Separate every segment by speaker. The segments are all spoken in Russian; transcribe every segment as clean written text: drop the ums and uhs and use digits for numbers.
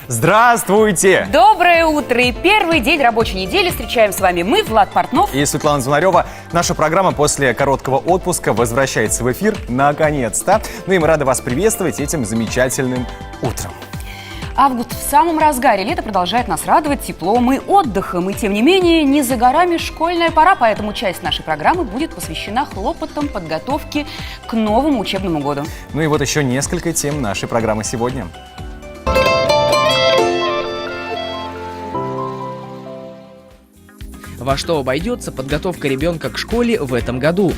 Speaker 1: Здравствуйте!
Speaker 2: Доброе утро! И первый день рабочей недели встречаем с вами мы, Влад Портнов
Speaker 1: и Светлана Звонарева. Наша программа после короткого отпуска возвращается в эфир наконец-то. Ну и мы рады вас приветствовать этим замечательным утром.
Speaker 2: Август в самом разгаре. Лето продолжает нас радовать теплом и отдыхом. И тем не менее, не за горами школьная пора, поэтому часть нашей программы будет посвящена хлопотам подготовки к новому учебному году.
Speaker 1: Ну и вот еще несколько тем нашей программы сегодня.
Speaker 3: Во что обойдется подготовка ребенка к школе в этом году?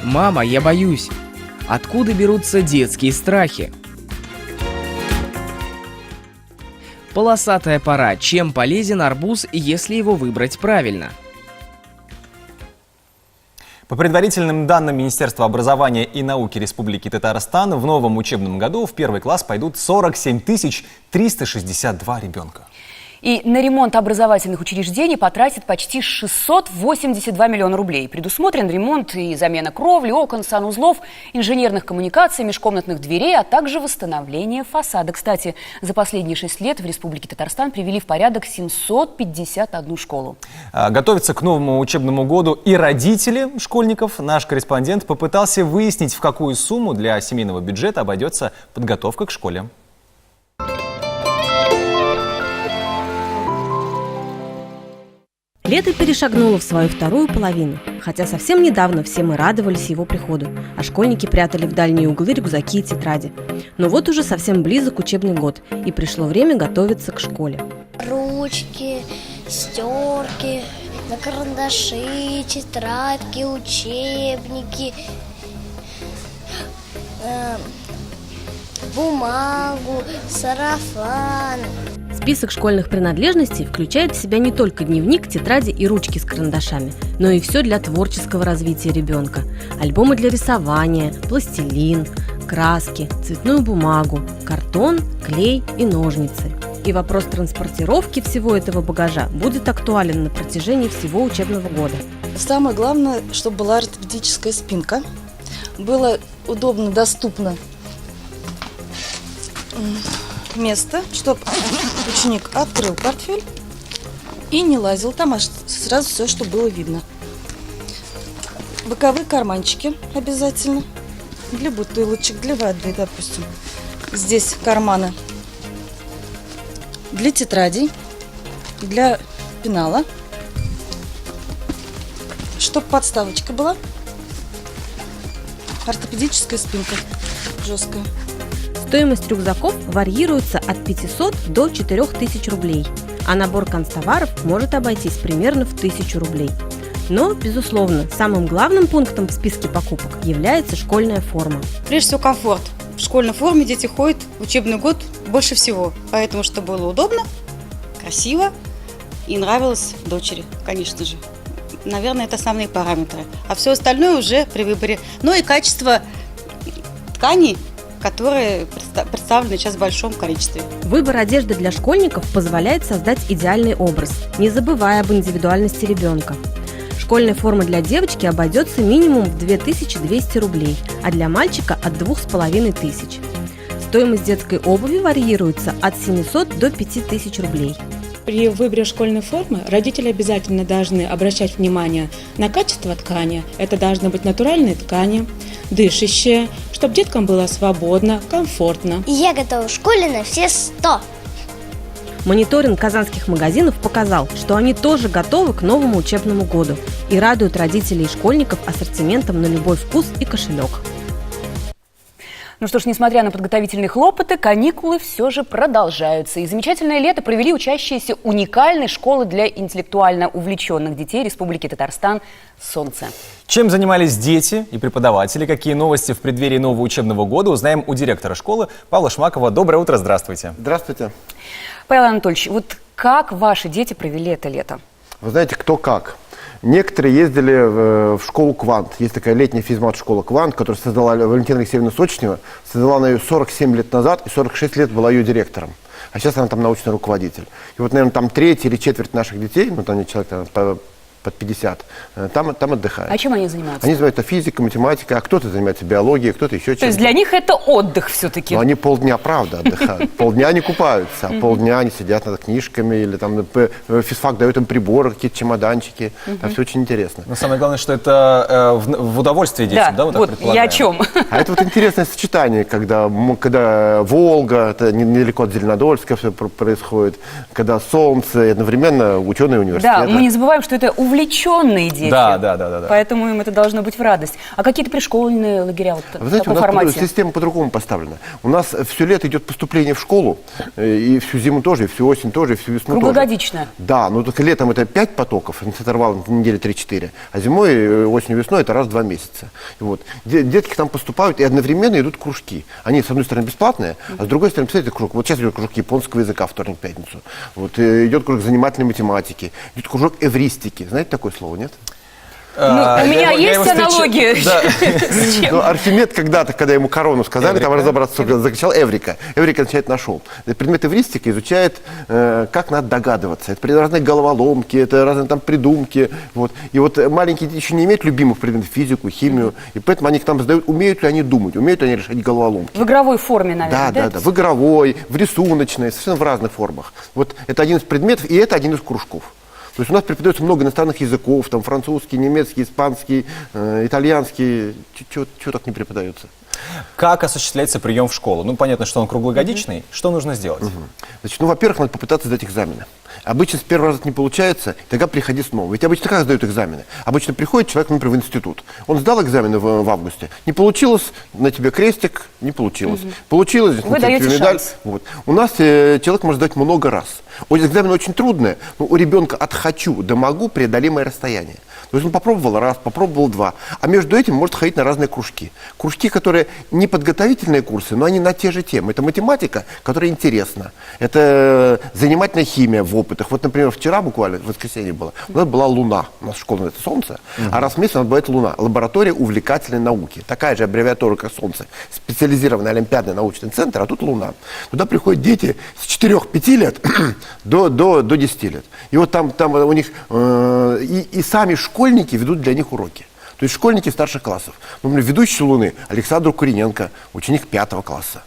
Speaker 3: Мама, я боюсь. Откуда берутся детские страхи? Полосатая пора. Чем полезен арбуз, если его выбрать правильно?
Speaker 1: По предварительным данным Министерства образования и науки Республики Татарстан, в новом учебном году в первый класс пойдут 47 362 ребенка.
Speaker 2: И на ремонт образовательных учреждений потратит почти 682 миллиона рублей. Предусмотрен ремонт и замена кровли, окон, санузлов, инженерных коммуникаций, межкомнатных дверей, а также восстановление фасада. Кстати, за последние 6 лет в Республике Татарстан привели в порядок 751 школу.
Speaker 1: Готовятся к новому учебному году и родители школьников. Наш корреспондент попытался выяснить, в какую сумму для семейного бюджета обойдется подготовка к школе.
Speaker 4: Лето перешагнуло в свою вторую половину, хотя совсем недавно все мы радовались его приходу, а школьники прятали в дальние углы рюкзаки и тетради. Но вот уже совсем близок учебный год, и пришло время готовиться к школе.
Speaker 5: Ручки, стерки, на карандаши, тетрадки, учебники, бумагу, сарафан.
Speaker 4: Список школьных принадлежностей включает в себя не только дневник, тетради и ручки с карандашами, но и все для творческого развития ребенка. Альбомы для рисования, пластилин, краски, цветную бумагу, картон, клей и ножницы. И вопрос транспортировки всего этого багажа будет актуален на протяжении всего учебного года.
Speaker 6: Самое главное, чтобы была ортопедическая спинка, было удобно, доступно место, чтобы ученик открыл портфель и не лазил там, а сразу все, что было видно. Боковые карманчики обязательно для бутылочек, для воды, допустим. Здесь карманы для тетрадей, для пенала, чтобы подставочка была, ортопедическая спинка жесткая.
Speaker 4: Стоимость рюкзаков варьируется от 500 до 4000 рублей, а набор канцтоваров может обойтись примерно в 1000 рублей. Но, безусловно, самым главным пунктом в списке покупок является школьная форма.
Speaker 7: Прежде всего, комфорт. В школьной форме дети ходят в учебный год больше всего, поэтому, чтобы было удобно, красиво и нравилось дочери, конечно же. Наверное, это основные параметры. А все остальное уже при выборе. Ну и качество тканей, которые представлены сейчас в большом количестве.
Speaker 4: Выбор одежды для школьников позволяет создать идеальный образ, не забывая об индивидуальности ребенка. Школьная форма для девочки обойдется минимум в 2200 рублей, а для мальчика от 2500. Стоимость детской обуви варьируется от 700 до 5000 рублей.
Speaker 8: При выборе школьной формы родители обязательно должны обращать внимание на качество ткани. Это должны быть натуральные ткани, дышащие, чтобы деткам было свободно, комфортно.
Speaker 5: И я готова в школе на все 100.
Speaker 4: Мониторинг казанских магазинов показал, что они тоже готовы к новому учебному году и радуют родителей и школьников ассортиментом на любой вкус и кошелек.
Speaker 2: Ну что ж, несмотря на подготовительные хлопоты, каникулы все же продолжаются. И замечательное лето провели учащиеся уникальной школы для интеллектуально увлеченных детей Республики Татарстан «Солнце».
Speaker 1: Чем занимались дети и преподаватели, какие новости в преддверии нового учебного года, узнаем у директора школы Павла Шмакова. Доброе утро, здравствуйте.
Speaker 9: Здравствуйте.
Speaker 2: Павел Анатольевич, вот как ваши дети провели это лето?
Speaker 9: Вы знаете, кто как. Некоторые ездили в школу «Квант». Есть такая летняя физмат-школа «Квант», которую создала Валентина Алексеевна Сочнева. Создала она ее 47 лет назад и 46 лет была ее директором. А сейчас она там научный руководитель. И вот, наверное, там треть или четверть наших детей, ну там человек там, под 50, там отдыхают.
Speaker 2: А чем они занимаются?
Speaker 9: Они занимаются физикой, математикой, а кто-то занимается биологией, кто-то еще чем-то.
Speaker 2: То есть для них это отдых все-таки?
Speaker 9: Но они полдня, правда, отдыхают. Полдня они купаются, а полдня они сидят над книжками, или там физфак дает им приборы, какие-то чемоданчики. Там все очень интересно.
Speaker 1: Но самое главное, что это в удовольствие детям, да?
Speaker 2: Да,
Speaker 1: мы так
Speaker 2: вот я о
Speaker 1: предполагаем.
Speaker 2: чем.
Speaker 9: А это вот интересное сочетание, когда Волга, это недалеко от Зеленодольска все происходит, когда солнце, и одновременно ученые университета.
Speaker 2: Да, мы не забываем, что это увлеченные дети.
Speaker 1: Да.
Speaker 2: Поэтому им это должно быть в радость. А какие-то пришкольные лагеря вот
Speaker 9: Вы
Speaker 2: в
Speaker 9: знаете, у
Speaker 2: таком
Speaker 9: нас
Speaker 2: формате?
Speaker 9: система по-другому поставлена. У нас все лето идет поступление в школу, и всю зиму тоже, и всю осень тоже, и всю весну
Speaker 2: Круглогодично.
Speaker 9: тоже. Да, но только летом это 5 потоков, с интервалом недели 3-4, а зимой, осенью, весной это раз в 2 месяца. И вот. Детки там поступают и одновременно идут кружки. Они, с одной стороны, бесплатные, а с другой стороны, представляете, кружок. Вот сейчас идет кружок японского языка вторник-пятницу. Вот, идет кружок занимательной математики, идет кружок эвристики. Знаете такое слово, нет?
Speaker 2: У меня
Speaker 1: я его
Speaker 2: есть аналогия.
Speaker 1: Да.
Speaker 2: С чем?
Speaker 9: Ну, Архимед когда-то, когда ему корону сказали, там
Speaker 1: Эврика.
Speaker 9: разобраться, закричал «Эврика». Эврика означает «нашел». Предмет эвристики изучает, как надо догадываться. Это разные головоломки, это разные там придумки. Вот. И вот маленькие дети еще не имеют любимых предметов, физику, химию, и поэтому они к нам задают, умеют ли они думать, умеют ли они решать головоломки.
Speaker 2: В игровой форме, наверное,
Speaker 9: Да, в игровой, в рисуночной, совершенно в разных формах. Вот это один из предметов, и это один из кружков. То есть у нас преподается много иностранных языков, там французский, немецкий, испанский, итальянский, чего так не преподается.
Speaker 1: Как осуществляется прием в школу? Ну, понятно, что он круглогодичный. Что нужно сделать?
Speaker 9: Значит, во-первых, надо попытаться сдать экзамены. Обычно с первого раза это не получается, тогда приходи снова. Ведь обычно как сдают экзамены? Обычно приходит человек, например, в институт. Он сдал экзамены в августе. Не получилось, на тебе крестик, не получилось. Получилось, здесь
Speaker 2: Вы
Speaker 9: на тебе
Speaker 2: даете
Speaker 9: медаль.
Speaker 2: шанс.
Speaker 9: Вот. У нас человек может сдать много раз. Вот экзамен очень трудный, но у ребенка от «хочу» до «могу» преодолимое расстояние. То есть он попробовал раз, попробовал два. А между этим может ходить на разные кружки. Кружки, которые не подготовительные курсы, но они на те же темы. Это математика, которая интересна. Это занимательная химия в опытах. Вот, например, вчера буквально, в воскресенье было, у нас была Луна. У нас школа называется Солнце, а раз в месяц у нас бывает Луна. Лаборатория увлекательной науки. Такая же аббревиатура, как Солнце. Специализированный олимпиадный научный центр, а тут Луна. Туда приходят дети с 4-5 лет до 10 лет. И вот там у них и сами школьники ведут для них уроки. То есть школьники старших классов. Например, ведущий Луны Александр Курененко, ученик 5 класса.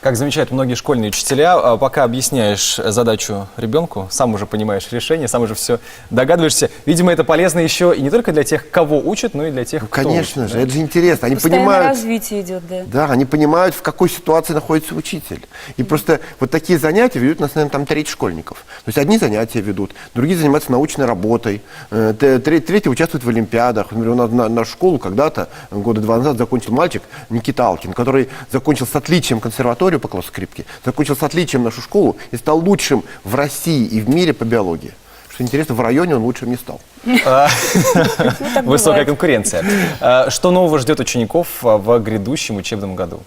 Speaker 1: Как замечают многие школьные учителя, пока объясняешь задачу ребенку, сам уже понимаешь решение, сам уже все догадываешься. Видимо, это полезно еще и не только для тех, кого учат, но и для тех, кто
Speaker 9: Конечно
Speaker 1: учит,
Speaker 9: же,
Speaker 1: да?
Speaker 9: это же интересно. Они
Speaker 2: Постоянное
Speaker 9: понимают,
Speaker 2: развитие идет, да.
Speaker 9: да, они понимают, в какой ситуации находится учитель. И просто вот такие занятия ведут, у нас, наверное, там треть школьников. То есть одни занятия ведут, другие занимаются научной работой, третьи участвуют в олимпиадах. Например, у нас на школу когда-то, года 2 назад, закончил мальчик Никита Алкин, который закончил с отличием консерваторию по классу скрипки, закончил с отличием нашу школу и стал лучшим в России и в мире по биологии. Что интересно, в районе он лучшим не стал.
Speaker 1: Высокая конкуренция. Что нового ждет учеников в грядущем учебном году?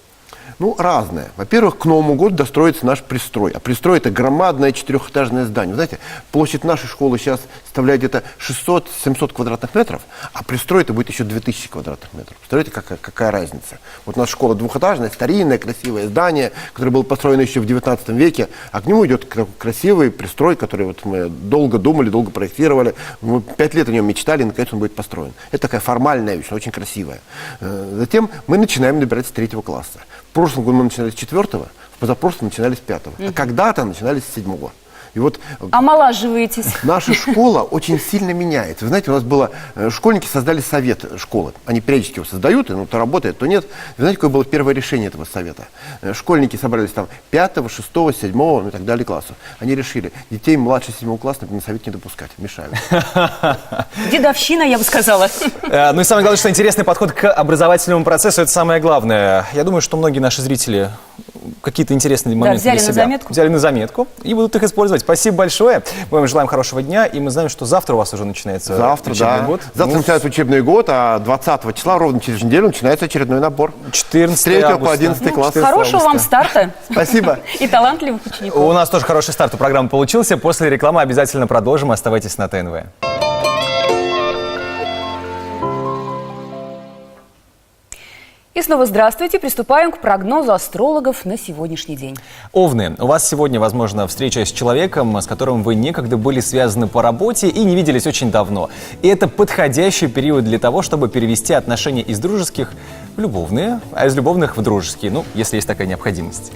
Speaker 9: Ну, разное. Во-первых, к Новому году достроится наш пристрой. А пристрой – это громадное 4-этажное здание. Вы знаете, площадь нашей школы сейчас составляет где-то 600-700 квадратных метров, а пристрой это будет еще 2000 квадратных метров. Представляете, какая разница? Вот наша школа двухэтажная, старинное, красивое здание, которое было построено еще в 19 веке, а к нему идет красивый пристрой, который вот мы долго думали, долго проектировали. Мы 5 лет о нем мечтали, и наконец он будет построен. Это такая формальная вещь, очень красивая. Затем мы начинаем набирать с 3 класса. В прошлом году мы начинали с 4-го, в позапрошлом начинали с 5-го, а когда-то начинали с 7-го. И вот
Speaker 2: Омолаживаетесь.
Speaker 9: наша школа очень сильно меняется. Вы знаете, у нас было, школьники создали совет школы. Они периодически его создают, и то работает, то нет. Вы знаете, какое было первое решение этого совета? Школьники собрались там 5-го, 6-го, 7-го, ну и так далее классов. Они решили, детей младше 7-го класса на совет не допускать, мешают.
Speaker 2: Дедовщина, я бы сказала.
Speaker 1: Ну и самое главное, что интересный подход к образовательному процессу – это самое главное. Я думаю, что многие наши зрители какие-то интересные моменты
Speaker 2: взяли
Speaker 1: для
Speaker 2: на
Speaker 1: себя
Speaker 2: заметку.
Speaker 1: взяли на заметку и будут их использовать. Спасибо большое. Мы вам желаем хорошего дня, и мы знаем, что завтра у вас уже начинается
Speaker 9: Завтра,
Speaker 1: учебный
Speaker 9: да.
Speaker 1: год.
Speaker 9: Завтра начинается учебный год, а 20 числа, ровно через неделю, начинается очередной набор.
Speaker 1: 14
Speaker 9: С 3 по
Speaker 1: августа.
Speaker 9: 11 класс.
Speaker 2: Хорошего вам старта.
Speaker 9: Спасибо.
Speaker 2: И талантливых учеников.
Speaker 1: У нас тоже хороший старт у программы получился. После рекламы обязательно продолжим. Оставайтесь на ТНВ.
Speaker 2: И снова здравствуйте. Приступаем к прогнозу астрологов на сегодняшний день.
Speaker 1: Овны, у вас сегодня, возможно, встреча с человеком, с которым вы некогда были связаны по работе и не виделись очень давно. И это подходящий период для того, чтобы перевести отношения из дружеских в любовные, а из любовных в дружеские, ну, если есть такая необходимость.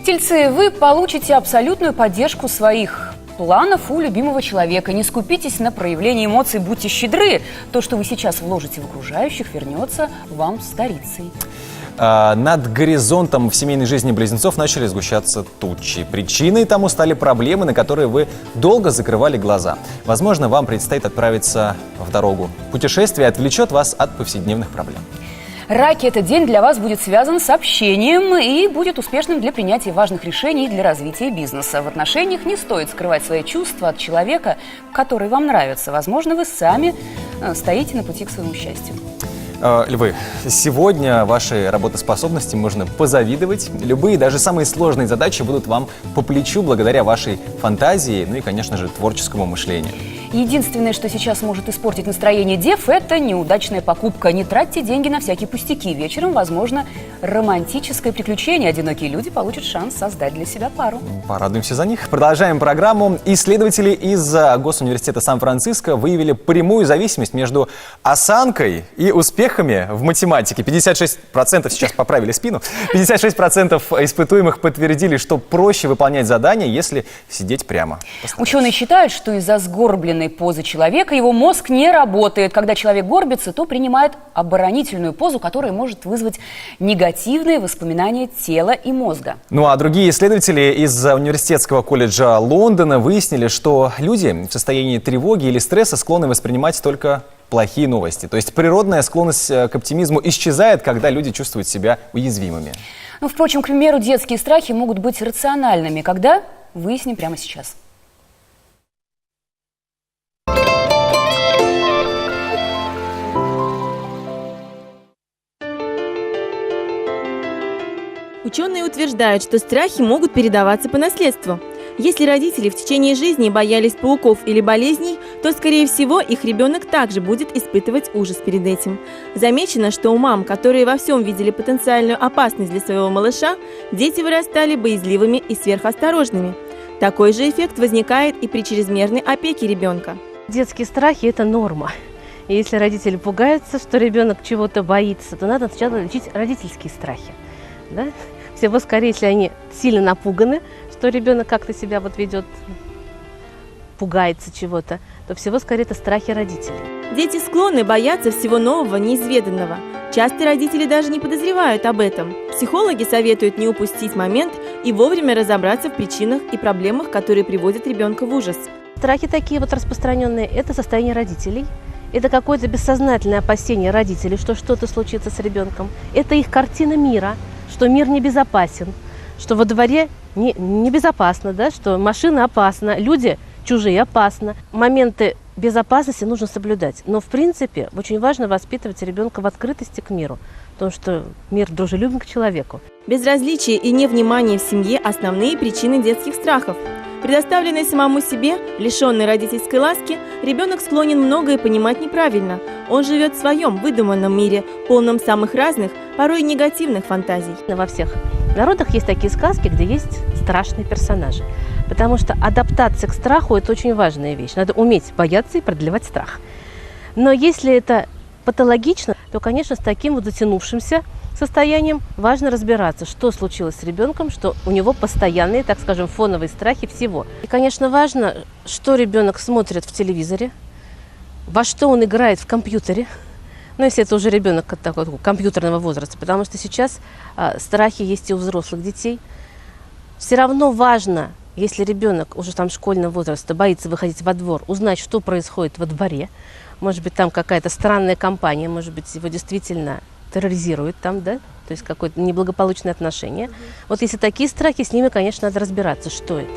Speaker 2: Тельцы, вы получите абсолютную поддержку своих планов у любимого человека. Не скупитесь на проявление эмоций, будьте щедры. То, что вы сейчас вложите в окружающих, вернется вам старицей.
Speaker 1: Над горизонтом в семейной жизни близнецов начали сгущаться тучи. Причиной тому стали проблемы, на которые вы долго закрывали глаза. Возможно, вам предстоит отправиться в дорогу. Путешествие отвлечет вас от повседневных проблем.
Speaker 2: Раки, этот день для вас будет связан с общением и будет успешным для принятия важных решений и для развития бизнеса. В отношениях не стоит скрывать свои чувства от человека, который вам нравится. Возможно, вы сами стоите на пути к своему счастью.
Speaker 1: Львы, сегодня вашей работоспособности можно позавидовать. Любые, даже самые сложные задачи будут вам по плечу благодаря вашей фантазии, ну и, конечно же, творческому мышлению.
Speaker 2: Единственное, что сейчас может испортить настроение дев, это неудачная покупка. Не тратьте деньги на всякие пустяки. Вечером, возможно, романтическое приключение. Одинокие люди получат шанс создать для себя пару.
Speaker 1: Порадуемся за них. Продолжаем программу. Исследователи из Госуниверситета Сан-Франциско выявили прямую зависимость между осанкой и успехами в математике. 56% сейчас поправили спину. 56% испытуемых подтвердили, что проще выполнять задания, если сидеть прямо.
Speaker 2: Ученые считают, что из-за сгорбленной позы человека его мозг не работает. Когда человек горбится, то принимает оборонительную позу, которая может вызвать негативные воспоминания тела и мозга.
Speaker 1: Ну а другие исследователи из Университетского колледжа Лондона выяснили, что люди в состоянии тревоги или стресса склонны воспринимать только плохие новости. То есть природная склонность к оптимизму исчезает, когда люди чувствуют себя уязвимыми.
Speaker 2: Ну, впрочем, к примеру, детские страхи могут быть рациональными. Когда? Выясним прямо сейчас.
Speaker 10: Ученые утверждают, что страхи могут передаваться по наследству. Если родители в течение жизни боялись пауков или болезней, то, скорее всего, их ребенок также будет испытывать ужас перед этим. Замечено, что у мам, которые во всем видели потенциальную опасность для своего малыша, дети вырастали боязливыми и сверхосторожными. Такой же эффект возникает и при чрезмерной опеке ребенка.
Speaker 4: Детские страхи – это норма. И если родители пугаются, что ребенок чего-то боится, то надо сначала лечить родительские страхи. Да? Всего скорее, если они сильно напуганы, что ребенок как-то себя вот ведет, пугается чего-то, то всего скорее это страхи родителей.
Speaker 10: Дети склонны бояться всего нового, неизведанного. Часто родители даже не подозревают об этом. Психологи советуют не упустить момент и вовремя разобраться в причинах и проблемах, которые приводят ребенка в ужас.
Speaker 4: Страхи такие вот распространенные – это состояние родителей. Это какое-то бессознательное опасение родителей, что что-то случится с ребенком. Это их картина мира, что мир небезопасен, что во дворе небезопасно, да, что машина опасна, люди чужие опасны. Моменты безопасности нужно соблюдать. Но, в принципе, очень важно воспитывать ребенка в открытости к миру, потому что мир дружелюбен к человеку.
Speaker 10: Безразличие и невнимание в семье – основные причины детских страхов. Предоставленный самому себе, лишенный родительской ласки, ребенок склонен многое понимать неправильно. Он живет в своем выдуманном мире, полном самых разных, порой негативных фантазий.
Speaker 4: Во всех народах есть такие сказки, где есть страшные персонажи. Потому что адаптация к страху – это очень важная вещь. Надо уметь бояться и продлевать страх. Но если это патологично, то, конечно, с таким вот затянувшимся состоянием важно разбираться, что случилось с ребенком, что у него постоянные, так скажем, фоновые страхи всего. И, конечно, важно, что ребенок смотрит в телевизоре, во что он играет в компьютере, ну, если это уже ребенок такого компьютерного возраста, потому что сейчас страхи есть и у взрослых детей. Все равно важно, если ребенок уже там школьного возраста боится выходить во двор, узнать, что происходит во дворе. Может быть, там какая-то странная компания, может быть, его действительно терроризируют там, да, то есть какое-то неблагополучное отношение. Вот если такие страхи, с ними, конечно, надо разбираться, что это.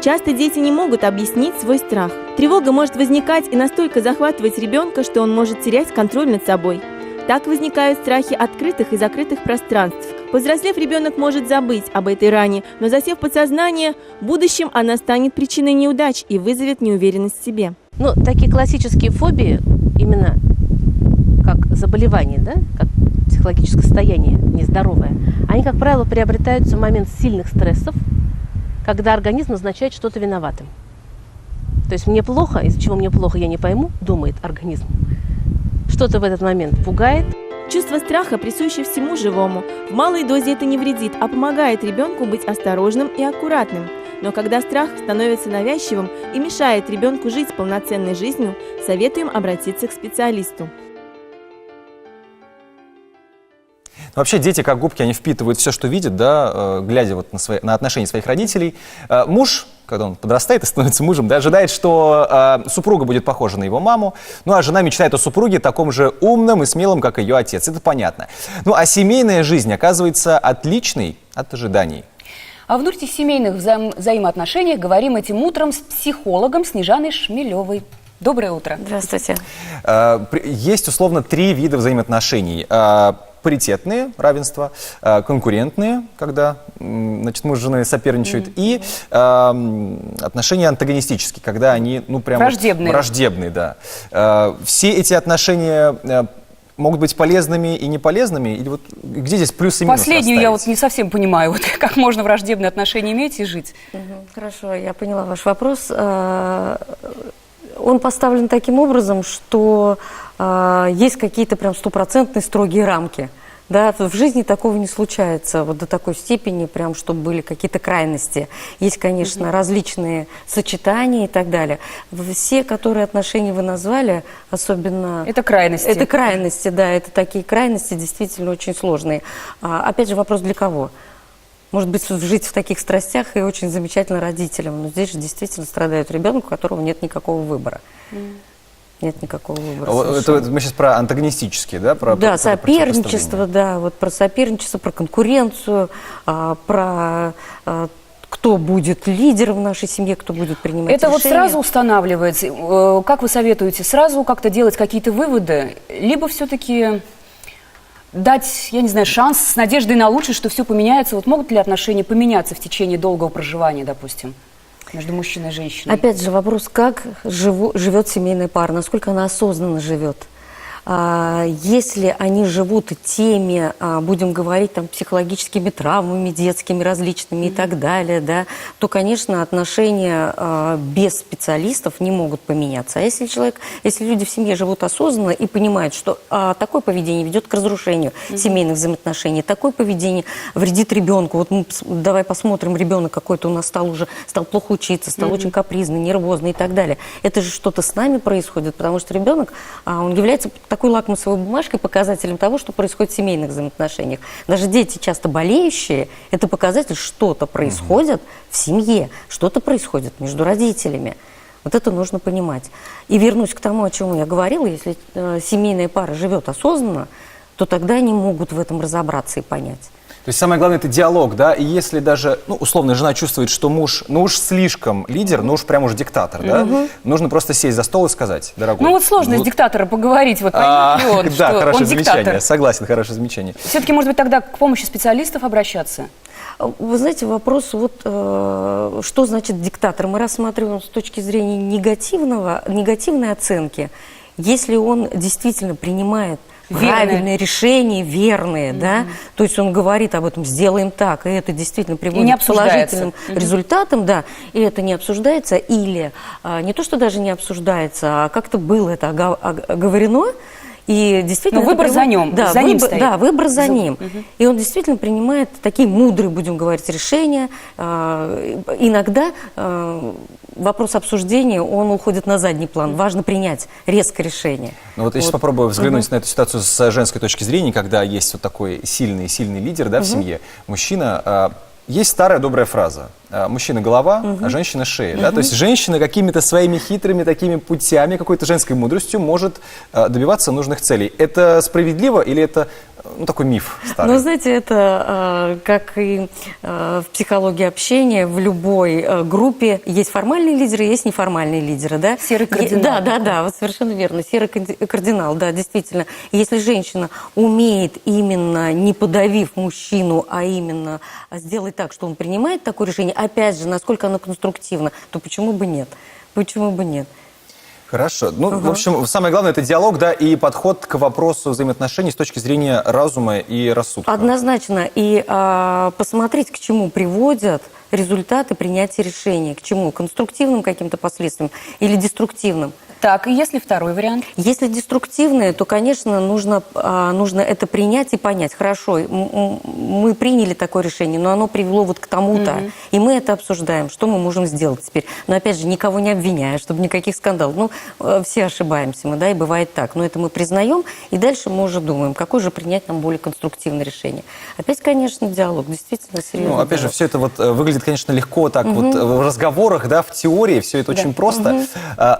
Speaker 10: Часто дети не могут объяснить свой страх. Тревога может возникать и настолько захватывать ребенка, что он может терять контроль над собой. Так возникают страхи открытых и закрытых пространств. Повзрослев, ребенок может забыть об этой ране, но засев в подсознание, в будущем она станет причиной неудач и вызовет неуверенность в себе.
Speaker 4: Ну, такие классические фобии, именно как заболевания, да, как психологическое состояние нездоровое, они, как правило, приобретаются в момент сильных стрессов, когда организм назначает что-то виноватым. То есть мне плохо, из-за чего мне плохо, я не пойму, думает организм. Что-то в этот момент пугает.
Speaker 10: Чувство страха присуще всему живому. В малой дозе это не вредит, а помогает ребенку быть осторожным и аккуратным. Но когда страх становится навязчивым и мешает ребенку жить полноценной жизнью, советуем обратиться к специалисту.
Speaker 1: Вообще дети, как губки, они впитывают все, что видят, да, глядя вот на отношения своих родителей. Муж, когда он подрастает и становится мужем, да, ожидает, что супруга будет похожа на его маму. Ну а жена мечтает о супруге таком же умном и смелом, как ее отец. Это понятно. Ну а семейная жизнь оказывается отличной от ожиданий.
Speaker 2: О внутрисемейных взаимоотношениях говорим этим утром с психологом Снежаной Шмелевой. Доброе утро.
Speaker 11: Здравствуйте.
Speaker 1: Есть условно 3 вида взаимоотношений. Паритетные, равенство, конкурентные, когда, значит, муж с женой соперничают, и отношения антагонистические, когда они, ну, прям
Speaker 2: враждебные.
Speaker 1: Враждебные, да. Все эти отношения могут быть полезными и неполезными? Или вот где здесь плюс и минус
Speaker 2: Последнюю я вот не совсем понимаю, вот как можно враждебные отношения иметь и жить.
Speaker 11: Хорошо, я поняла ваш вопрос. Он поставлен таким образом, что есть какие-то прям стопроцентные строгие рамки. Да, в жизни такого не случается вот до такой степени, прям, чтобы были какие-то крайности. Есть, конечно, различные сочетания и так далее. Все, которые отношения вы назвали, особенно...
Speaker 2: Это крайности.
Speaker 11: Это крайности, да, это такие крайности действительно очень сложные. Опять же, вопрос для кого? Может быть, жить в таких страстях и очень замечательно родителям, но здесь же действительно страдает ребенок, у которого нет никакого выбора. Нет никакого выбора.
Speaker 1: Это мы сейчас про антагонистические, да?
Speaker 11: Да, соперничество, да, вот про соперничество, про конкуренцию, про кто будет лидером в нашей семье, кто будет принимать
Speaker 2: это
Speaker 11: решения.
Speaker 2: Вот сразу устанавливается. Как вы советуете, сразу как-то делать какие-то выводы, либо все-таки дать, я не знаю, шанс с надеждой на лучшее, что все поменяется? Вот могут ли отношения поменяться в течение долгого проживания, допустим, между мужчиной и женщиной?
Speaker 11: Опять же, вопрос, как живет семейная пара, насколько она осознанно живет. Если они живут теми, будем говорить, там, психологическими травмами детскими различными и так далее, да, то, конечно, отношения без специалистов не могут поменяться. А если люди в семье живут осознанно и понимают, что такое поведение ведет к разрушению семейных взаимоотношений, такое поведение вредит ребенку. Вот мы, давай посмотрим, ребенок какой-то у нас стал плохо учиться, стал очень капризный, нервозный и так далее. Это же что-то с нами происходит, потому что ребенок, он является такой лакмусовой бумажкой, показателем того, что происходит в семейных взаимоотношениях. Даже дети, часто болеющие, это показатель, что-то происходит в семье, что-то происходит между родителями. Вот это нужно понимать. И вернусь к тому, о чем я говорила, если семейная пара живет осознанно, то тогда они могут в этом разобраться и понять.
Speaker 1: То есть самое главное — это диалог, да, и если даже, ну, условно, жена чувствует, что муж, ну уж слишком лидер, ну уж прям уж диктатор, да, нужно просто сесть за стол и сказать: дорогой.
Speaker 2: Ну вот сложно из диктатора поговорить, вот поймет ли он,
Speaker 1: да,
Speaker 2: что
Speaker 1: хорошее
Speaker 2: он
Speaker 1: замечание,
Speaker 2: диктатор.
Speaker 1: согласен, хорошее замечание.
Speaker 2: Все-таки, может быть, тогда к помощи специалистов обращаться?
Speaker 11: Вы знаете, вопрос, вот, что значит диктатор? Мы рассматриваем с точки зрения негативной оценки. Если он действительно принимает правильные решения, верные, да, то есть он говорит об этом, сделаем так, и это действительно приводит к положительным результатам, да, и это не обсуждается, или не то, что даже не обсуждается, а как-то было это оговорено, и действительно...
Speaker 2: Но выбор за ним,
Speaker 11: да,
Speaker 2: за ним стоит.
Speaker 11: Да, выбор за ним. И он действительно принимает такие мудрые, будем говорить, решения. Иногда вопрос обсуждения, он уходит на задний план. Важно принять резкое решение.
Speaker 1: Ну вот я сейчас попробую взглянуть на эту ситуацию с женской точки зрения, когда есть вот такой сильный лидер, да, в семье, мужчина. Есть старая добрая фраза: мужчина — голова, а женщина — шея. Да? То есть женщина какими-то своими хитрыми такими путями, какой-то женской мудростью может добиваться нужных целей. Это справедливо или это, ну, такой миф старый?
Speaker 11: Ну, знаете, это как и в психологии общения, в любой группе есть формальные лидеры, есть неформальные лидеры. Да?
Speaker 2: Серый кардинал.
Speaker 11: Да, вот совершенно верно. Серый кардинал, да, действительно. Если женщина умеет именно, не подавив мужчину, а именно сделать так, что он принимает такое решение, опять же, насколько оно конструктивно, то почему бы нет? Почему бы нет?
Speaker 1: Хорошо. Ну, в общем, самое главное — это диалог, да, и подход к вопросу взаимоотношений с точки зрения разума и рассудка.
Speaker 11: Однозначно. И посмотреть, к чему приводят результаты принятия решений. К чему? Конструктивным каким-то последствиям или деструктивным?
Speaker 2: Так, и если второй вариант?
Speaker 11: Если деструктивные, то, конечно, нужно это принять и понять. Хорошо, мы приняли такое решение, но оно привело вот к тому-то. И мы это обсуждаем, что мы можем сделать теперь. Но, опять же, никого не обвиняя, чтобы никаких скандалов. Ну, все ошибаемся мы, да, и бывает так. Но это мы признаем, и дальше мы уже думаем, какое же принять нам более конструктивное решение. Опять, конечно, диалог, действительно серьезный.
Speaker 1: Ну, опять же,
Speaker 11: диалог.
Speaker 1: все это вот выглядит, конечно, легко так вот в разговорах, да, в теории, все это очень просто.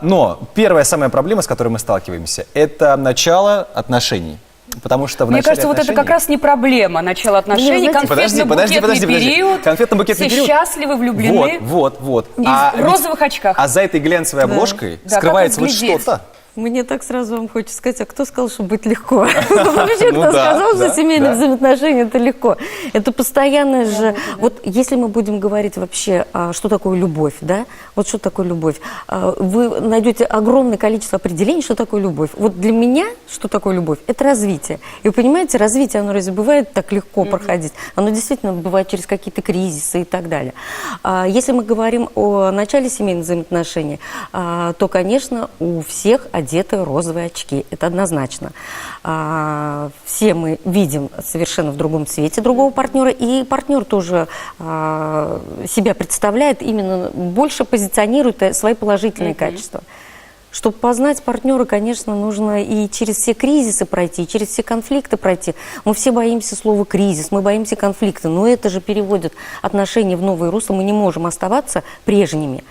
Speaker 1: Но первая самая проблема, с которой мы сталкиваемся, это начало отношений. Потому что в
Speaker 2: Мне
Speaker 1: начале
Speaker 2: кажется, вот это как
Speaker 1: отношений-
Speaker 2: раз не проблема начала отношений,
Speaker 11: знаете,
Speaker 2: конфетно-букетный период,
Speaker 1: Конфетно-букетный
Speaker 2: все
Speaker 1: период.
Speaker 2: счастливы, влюблены,
Speaker 1: Вот.
Speaker 2: и в розовых очках.
Speaker 1: А за этой глянцевой обложкой
Speaker 2: Да,
Speaker 1: скрывается
Speaker 2: как
Speaker 1: вот
Speaker 2: разглядеть?
Speaker 1: что-то.
Speaker 11: Мне так сразу вам хочется сказать, а кто сказал, что быть легко? Вообще,
Speaker 1: Ну
Speaker 11: кто
Speaker 1: да,
Speaker 11: сказал, что
Speaker 1: да,
Speaker 11: семейные
Speaker 1: да.
Speaker 11: взаимоотношения это легко? Это постоянное же... Вот если мы будем говорить вообще, что такое любовь, да? Вот что такое любовь? Вы найдете огромное количество определений, что такое любовь. Вот для меня, что такое любовь? Это развитие. И вы понимаете, развитие, оно разве бывает так легко проходить? Оно действительно бывает через какие-то кризисы и так далее. Если мы говорим о начале семейных взаимоотношений, то, конечно, у всех одеты розовые очки. Это однозначно. Все мы видим совершенно в другом цвете другого партнера, и партнер тоже себя представляет, именно больше позиционирует свои положительные качества. Чтобы познать партнера, конечно, нужно и через все кризисы пройти, и через все конфликты пройти. Мы все боимся слова «кризис», мы боимся конфликта, но это же переводит отношения в новое русло. Мы не можем оставаться прежними.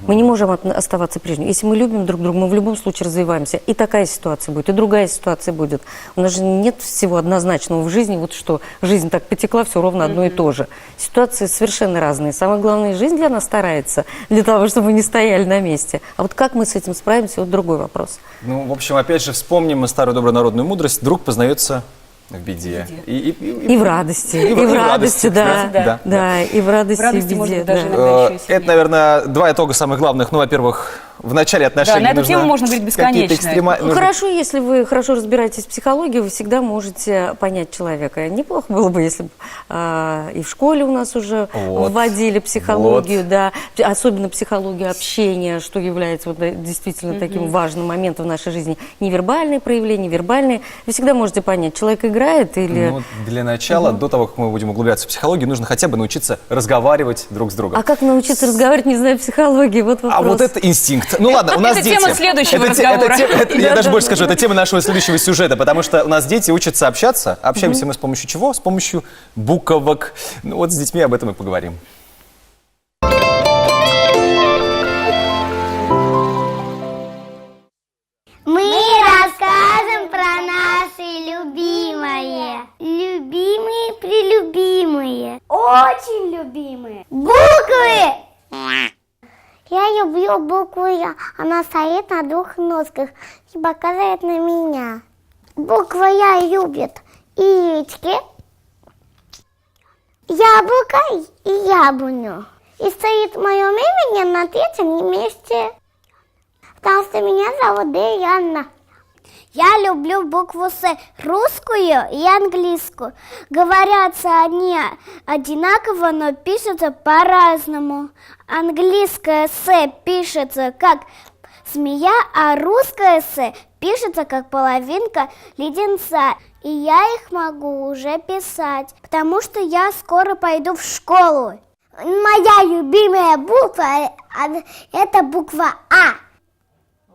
Speaker 11: Мы не можем оставаться прежними. Если мы любим друг друга, мы в любом случае развиваемся. И такая ситуация будет, и другая ситуация будет. У нас же нет всего однозначного в жизни, вот что жизнь так потекла, все ровно одно и то же. Ситуации совершенно разные. Самое главное, жизнь для нас старается, для того, чтобы мы не стояли на месте. А вот как мы с этим справимся, вот другой вопрос.
Speaker 1: Ну, в общем, опять же, вспомним мы старую добрую народную мудрость: друг познается в беде.
Speaker 11: И в радости. И в
Speaker 1: радости,
Speaker 11: радости, да.
Speaker 1: да.
Speaker 11: Да, и в радости,
Speaker 2: В радости,
Speaker 11: и в
Speaker 2: может
Speaker 11: беде.
Speaker 2: быть, даже
Speaker 11: да.
Speaker 2: иногда еще и сильнее.
Speaker 1: Это, наверное, два итога самых главных. Ну, во-первых, в начале отношений
Speaker 2: на эту
Speaker 1: нужно
Speaker 2: тему можно говорить
Speaker 1: какие-то
Speaker 2: бесконечно.
Speaker 1: нужно-
Speaker 11: Хорошо, если вы хорошо разбираетесь в психологии, вы всегда можете понять человека. Неплохо было бы, если бы и в школе у нас уже
Speaker 1: Вот.
Speaker 11: вводили психологию, да, особенно психологию общения, что является вот, действительно таким важным моментом в нашей жизни. Невербальные проявления, вербальные. Вы всегда можете понять, человек играет или...
Speaker 1: Ну, для начала, до того, как мы будем углубляться в психологию, нужно хотя бы научиться разговаривать друг с другом.
Speaker 11: А как научиться разговаривать, не зная психологии? Вот вопрос.
Speaker 1: А вот это инстинкт. Ну ладно, у нас
Speaker 2: Это
Speaker 1: дети.
Speaker 2: тема следующего
Speaker 1: Это
Speaker 2: разговора.
Speaker 1: Я даже больше скажу, это тема нашего следующего сюжета, потому что у нас дети учатся общаться. Общаемся мы с помощью чего? С помощью буквок. Ну вот с детьми об этом и поговорим.
Speaker 5: Мы расскажем про наши любимые. Любимые-прелюбимые. Очень любимые. Буквы! Я люблю букву Я. Она стоит на двух ножках и показывает на меня. Буква Я любит яички, яблоко и яблоню. И стоит в моем имени на третьем месте. Потому что меня зовут Диана. Я люблю букву С, русскую и английскую. Говорятся они одинаково, но пишутся по-разному. Английская С пишется как змея, а русская С пишется как половинка леденца. И я их могу уже писать, потому что я скоро пойду в школу. Моя любимая буква – это буква А.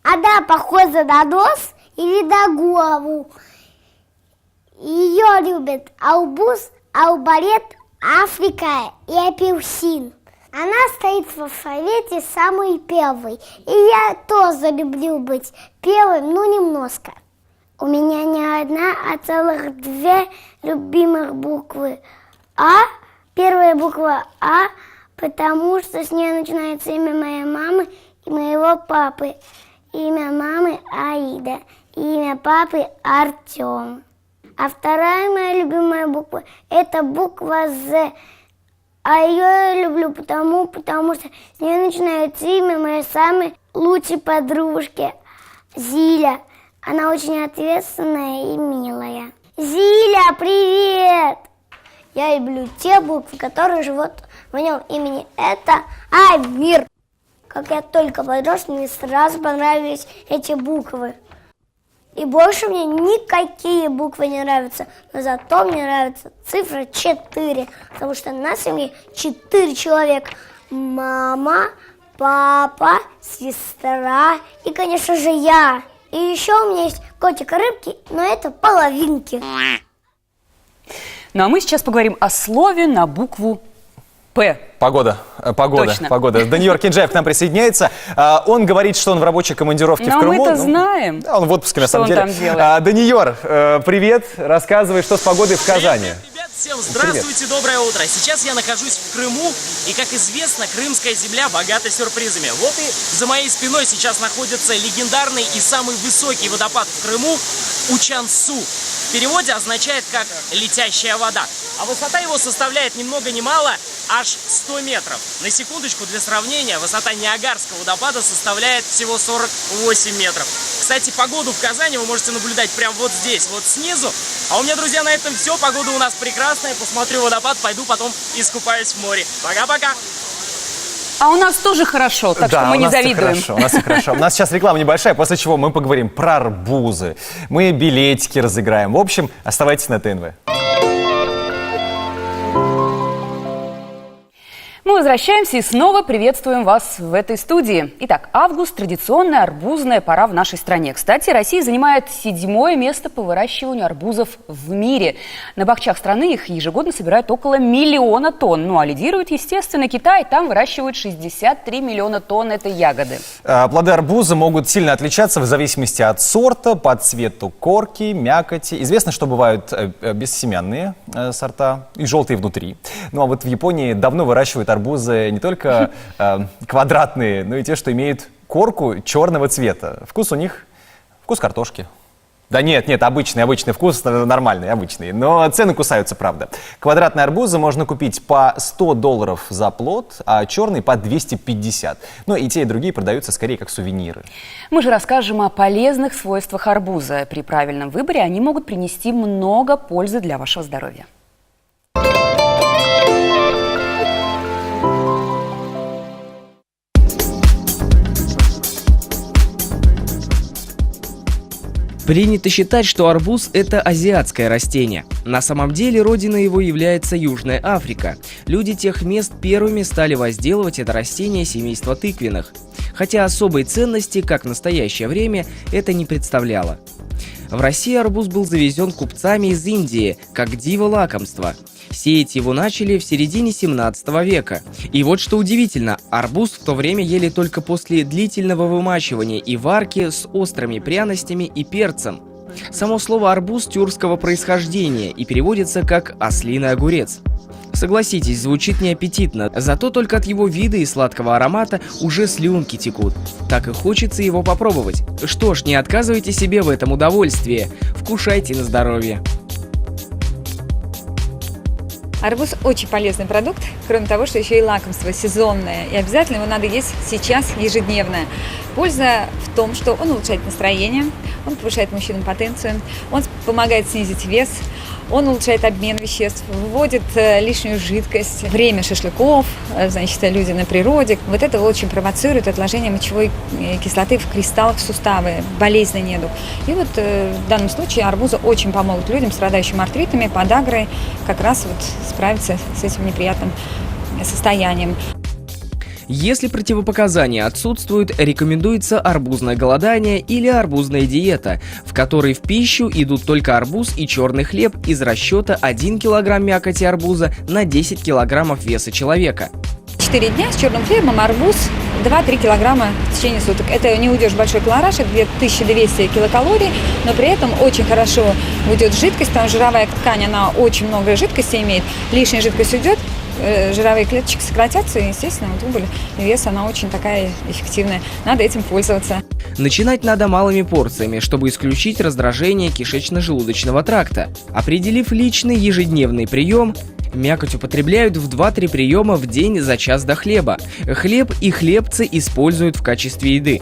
Speaker 5: Она похожа на нос или на голову. Ее любят арбуз, арбалет, Африка и апельсин. Она стоит в алфавите самой первой. И я тоже люблю быть первым, но немножко. У меня не одна, а целых две любимых буквы. А, первая буква А, потому что с нее начинается имя моей мамы и моего папы. Имя мамы Аида, имя папы Артем. А вторая моя любимая буква – это буква З. А ее я люблю потому что с нее начинается имя моей самой лучшей подружке Зиля. Она очень ответственная и милая. Зиля, привет! Я люблю те буквы, которые живут в нем имени. Это Амир. Как я только подрос, мне сразу понравились эти буквы. И больше мне никакие буквы не нравятся. Но зато мне нравится цифра 4. Потому что на семье 4 человека. Мама, папа, сестра и, конечно же, я. И еще у меня есть котик-рыбки, но это половинки.
Speaker 2: Ну а мы сейчас поговорим о слове на букву «П».
Speaker 1: Погода.
Speaker 2: Точно.
Speaker 1: Даниил Кинджаев к нам присоединяется. Он говорит, что он в рабочей командировке в Крыму.
Speaker 2: Но мы-то знаем,
Speaker 1: да, он в отпуске, на самом
Speaker 2: что
Speaker 1: деле.
Speaker 2: он там делает.
Speaker 1: Даниил, привет. Рассказывай, что с погодой в Казани.
Speaker 12: Привет, всем здравствуйте, доброе утро. Сейчас я нахожусь в Крыму, и, как известно, крымская земля богата сюрпризами. Вот и за моей спиной сейчас находится легендарный и самый высокий водопад в Крыму Учан-Су. В переводе означает как «летящая вода». А высота его составляет ни много ни мало аж 100 метров. На секундочку, для сравнения, высота Ниагарского водопада составляет всего 48 метров. Кстати, погоду в Казани вы можете наблюдать прямо вот здесь, вот снизу. А у меня, друзья, на этом все. Погода у нас прекрасная. Посмотрю водопад, пойду потом искупаюсь в море. Пока-пока.
Speaker 2: А у нас тоже хорошо, так что мы не завидуем.
Speaker 1: У нас все хорошо. У нас сейчас реклама небольшая, после чего мы поговорим про арбузы. Мы билетики разыграем. В общем, оставайтесь на ТНВ.
Speaker 2: Мы возвращаемся и снова приветствуем вас в этой студии. Итак, август – традиционная арбузная пора в нашей стране. Кстати, Россия занимает 7-е место по выращиванию арбузов в мире. На бахчах страны их ежегодно собирают около 1 миллиона тонн. Ну а лидирует, естественно, Китай. Там выращивают 63 миллиона тонн этой ягоды.
Speaker 1: Плоды арбуза могут сильно отличаться в зависимости от сорта, по цвету корки, мякоти. Известно, что бывают бессемянные сорта и желтые внутри. Ну а вот в Японии давно выращивают арбузы не только квадратные, но и те, что имеют корку черного цвета. Вкус у них вкус картошки. Да нет, обычный вкус, нормальный, обычный. Но цены кусаются, правда. Квадратные арбузы можно купить по $100 за плод, а черный по 250. Ну и те, и другие продаются скорее как сувениры.
Speaker 2: Мы же расскажем о полезных свойствах арбуза. При правильном выборе они могут принести много пользы для вашего здоровья.
Speaker 3: Принято считать, что арбуз – это азиатское растение. На самом деле родиной его является Южная Африка. Люди тех мест первыми стали возделывать это растение семейства тыквенных. Хотя особой ценности, как в настоящее время, это не представляло. В России арбуз был завезен купцами из Индии, как диво лакомства. Сеять его начали в середине 17 века. И вот что удивительно, арбуз в то время ели только после длительного вымачивания и варки с острыми пряностями и перцем. Само слово «арбуз» тюркского происхождения и переводится как «ослиный огурец». Согласитесь, звучит неаппетитно, зато только от его вида и сладкого аромата уже слюнки текут. Так и хочется его попробовать. Что ж, не отказывайте себе в этом удовольствии. Вкушайте на здоровье.
Speaker 13: Арбуз очень полезный продукт, кроме того, что еще и лакомство сезонное. И обязательно его надо есть сейчас, ежедневно. Польза в том, что он улучшает настроение, он повышает мужчинам потенцию, он помогает снизить вес, он улучшает обмен веществ, выводит лишнюю жидкость. Время шашлыков, значит, люди на природе. Вот это очень провоцирует отложение мочевой кислоты в кристаллах суставы, болезненный недуг. И вот в данном случае арбузы очень помогут людям, страдающим артритами, подагрой, как раз вот справиться с этим неприятным состоянием.
Speaker 3: Если противопоказания отсутствуют, рекомендуется арбузное голодание или арбузная диета, в которой в пищу идут только арбуз и черный хлеб из расчета 1 килограмм мякоти арбуза на 10 килограммов веса человека.
Speaker 13: 4 дня с черным хлебом, арбуз 2-3 килограмма в течение суток. Это не уйдешь большой колораж, это 1200 килокалорий, но при этом очень хорошо уйдет жидкость, потому что жировая ткань, она очень много жидкости имеет, лишняя жидкость уйдет, жировые клеточки сократятся, и, естественно, вот убыль и вес, она очень такая эффективная. Надо этим пользоваться.
Speaker 3: Начинать надо малыми порциями, чтобы исключить раздражение кишечно-желудочного тракта. Определив личный ежедневный прием, Мякоть употребляют в 2-3 приема в день за час до хлеба. Хлеб и хлебцы используют в качестве еды.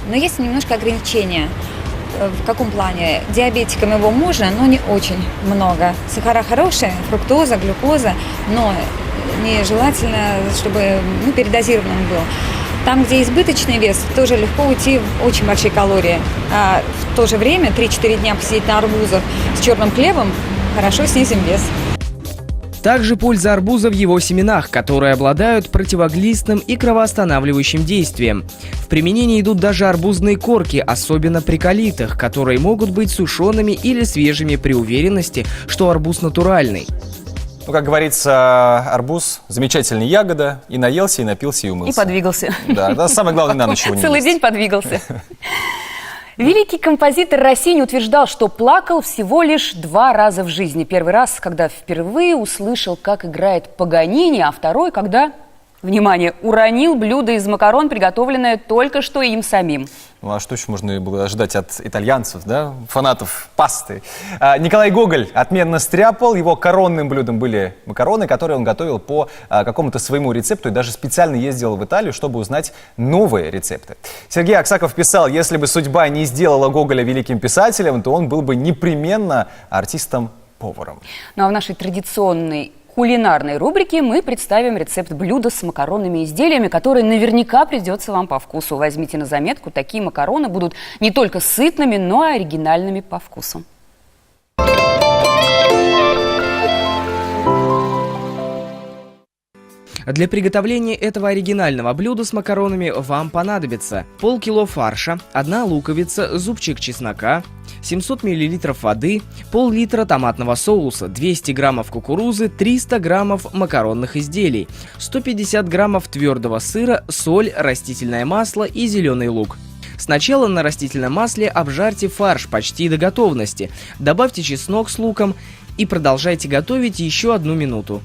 Speaker 13: Но есть немножко ограничения. В каком плане? Диабетикам его можно, но не очень много. Сахара хорошие, фруктоза, глюкоза, но нежелательно, чтобы передозирован он был. Там, где избыточный вес, тоже легко уйти в очень большие калории. А в то же время 3-4 дня посидеть на арбузах с черным хлебом, хорошо снизим вес.
Speaker 3: Также польза арбуза в его семенах, которые обладают противоглистным и кровоостанавливающим действием. В применении идут даже арбузные корки, особенно при колитах, которые могут быть сушеными или свежими при уверенности, что арбуз натуральный.
Speaker 1: Ну, как говорится, арбуз – замечательная ягода. И наелся, и напился, и умылся.
Speaker 2: И подвигался.
Speaker 1: Да, это самое главное, на ночь его не
Speaker 2: Целый
Speaker 1: есть.
Speaker 2: день подвигался. Великий композитор Россини утверждал, что плакал всего лишь 2 раза в жизни. Первый раз, когда впервые услышал, как играет Паганини, а второй, когда, внимание, уронил блюдо из макарон, приготовленное только что им самим.
Speaker 1: Ну а что еще можно было ожидать от итальянцев, да? Фанатов пасты. Николай Гоголь отменно стряпал. Его коронным блюдом были макароны, которые он готовил по какому-то своему рецепту и даже специально ездил в Италию, чтобы узнать новые рецепты. Сергей Аксаков писал, если бы судьба не сделала Гоголя великим писателем, то он был бы непременно артистом-поваром.
Speaker 2: Ну а в нашей традиционной кулинарной рубрике мы представим рецепт блюда с макаронными изделиями, который наверняка придется вам по вкусу. Возьмите на заметку, такие макароны будут не только сытными, но и оригинальными по вкусу.
Speaker 3: Для приготовления этого оригинального блюда с макаронами вам понадобится полкило фарша, 1 луковица, зубчик чеснока, 700 мл воды, пол-литра томатного соуса, 200 граммов кукурузы, 300 граммов макаронных изделий, 150 граммов твердого сыра, соль, растительное масло и зеленый лук. Сначала на растительном масле обжарьте фарш почти до готовности, добавьте чеснок с луком и продолжайте готовить еще 1 минуту.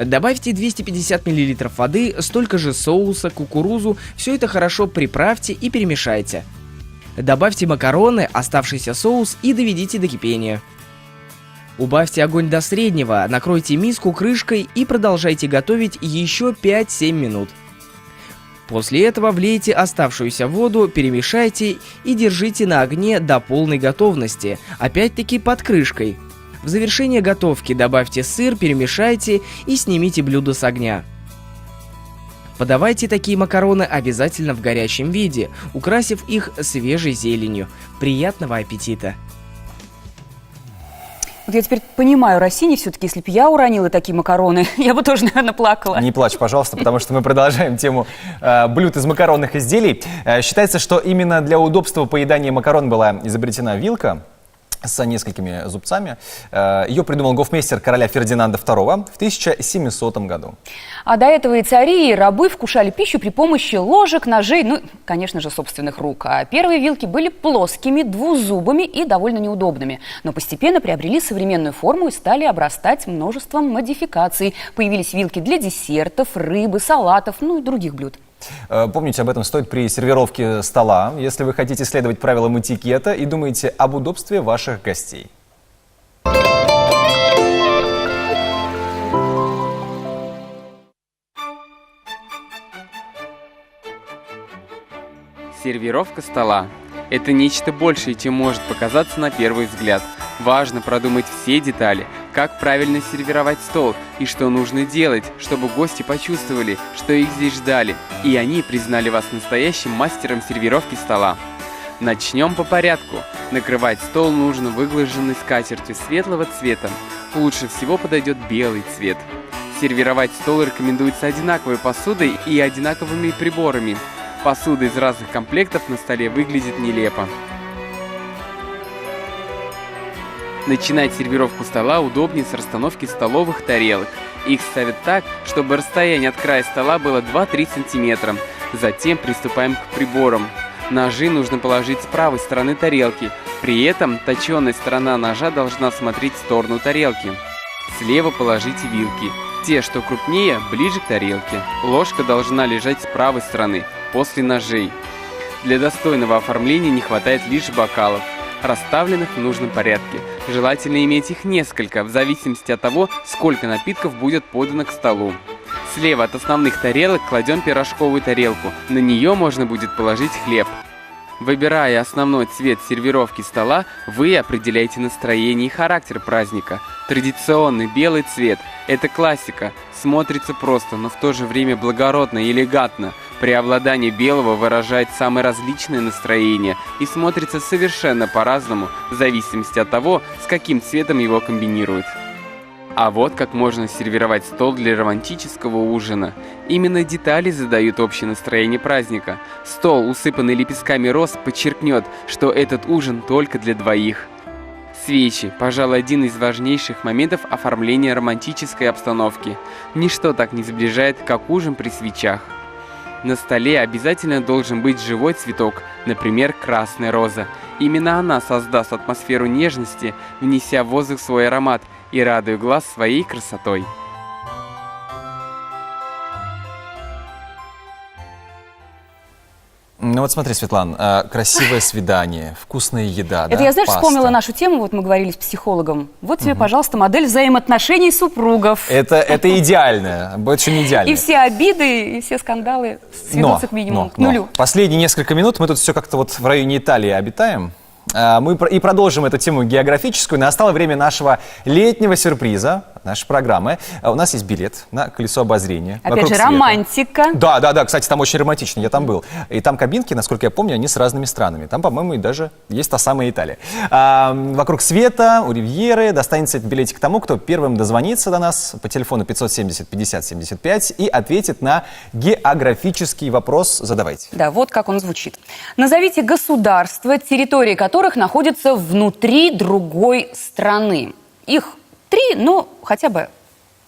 Speaker 3: Добавьте 250 мл воды, столько же соуса, кукурузу, все это хорошо приправьте и перемешайте. Добавьте макароны, оставшийся соус и доведите до кипения. Убавьте огонь до среднего, накройте миску крышкой и продолжайте готовить еще 5-7 минут. После этого влейте оставшуюся воду, перемешайте и держите на огне до полной готовности, опять-таки под крышкой. В завершение готовки добавьте сыр, перемешайте и снимите блюдо с огня. Подавайте такие макароны обязательно в горячем виде, украсив их свежей зеленью. Приятного аппетита!
Speaker 2: Вот я теперь понимаю Россини все-таки, если бы я уронила такие макароны, я бы тоже, наверное, плакала.
Speaker 1: Не плачь, пожалуйста, потому что мы продолжаем тему блюд из макаронных изделий. Считается, что именно для удобства поедания макарон была изобретена вилка с несколькими зубцами. Ее придумал гофмейстер короля Фердинанда II в 1700 году.
Speaker 2: А до этого и цари, и рабы вкушали пищу при помощи ложек, ножей, ну, конечно же, собственных рук. А первые вилки были плоскими, двузубыми и довольно неудобными. Но постепенно приобрели современную форму и стали обрастать множеством модификаций. Появились вилки для десертов, рыбы, салатов, ну и других блюд.
Speaker 1: Помните, об этом стоит при сервировке стола, если вы хотите следовать правилам этикета и думаете об удобстве ваших гостей.
Speaker 14: Сервировка стола – это нечто большее, чем может показаться на первый взгляд. Важно продумать все детали, как правильно сервировать стол и что нужно делать, чтобы гости почувствовали, что их здесь ждали, и они признали вас настоящим мастером сервировки стола. Начнем по порядку. Накрывать стол нужно выглаженной скатертью светлого цвета. Лучше всего подойдет белый цвет. Сервировать стол рекомендуется одинаковой посудой и одинаковыми приборами. Посуда из разных комплектов на столе выглядит нелепо. Начинать сервировку стола удобнее с расстановки столовых тарелок. Их ставят так, чтобы расстояние от края стола было 2-3 см. Затем приступаем к приборам. Ножи нужно положить с правой стороны тарелки. При этом точеная сторона ножа должна смотреть в сторону тарелки. Слева положите вилки. Те, что крупнее, ближе к тарелке. Ложка должна лежать с правой стороны, после ножей. Для достойного оформления не хватает лишь бокалов. расставленных в нужном порядке. Желательно иметь их несколько, в зависимости от того, сколько напитков будет подано к столу. Слева от основных тарелок кладем пирожковую тарелку, на нее можно будет положить хлеб. Выбирая основной цвет сервировки стола, вы определяете настроение и характер праздника. Традиционный белый цвет – это классика, смотрится просто, но в то же время благородно и элегантно. Преобладание белого выражает самые различные настроения и смотрится совершенно по-разному, в зависимости от того, с каким цветом его комбинируют. А вот как можно сервировать стол для романтического ужина. Именно детали задают общее настроение праздника. Стол, усыпанный лепестками роз, подчеркнет, что этот ужин только для двоих. Свечи – пожалуй, один из важнейших моментов оформления романтической обстановки. Ничто так не сближает, как ужин при свечах. На столе обязательно должен быть живой цветок, например, красная роза. Именно она создаст атмосферу нежности, внеся в воздух свой аромат и радуя глаз своей красотой.
Speaker 1: Ну вот смотри, Светлан, красивое свидание, вкусная еда,
Speaker 2: Это
Speaker 1: да,
Speaker 2: я, знаешь,
Speaker 1: паста.
Speaker 2: вспомнила нашу тему, вот мы говорили с психологом. Вот тебе, пожалуйста, модель взаимоотношений супругов.
Speaker 1: Это идеальное, больше не идеально.
Speaker 2: И все обиды, и все скандалы сведутся к минимуму, к нулю.
Speaker 1: Последние несколько минут мы тут все как-то вот в районе Италии обитаем. Мы и продолжим эту тему географическую. Настало время нашего летнего сюрприза, нашей программы. У нас есть билет на колесо обозрения.
Speaker 2: Опять же, романтика.
Speaker 1: Да, кстати, там очень романтично, я там был. И там кабинки, насколько я помню, они с разными странами. Там, по-моему, и даже есть та самая Италия. Вокруг света, у Ривьеры достанется этот билетик тому, кто первым дозвонится до нас по телефону 570-50-75 и ответит на географический вопрос. Задавайте.
Speaker 2: Да, вот как он звучит. Назовите государства, территории которых находятся внутри другой страны. Их 3, но хотя бы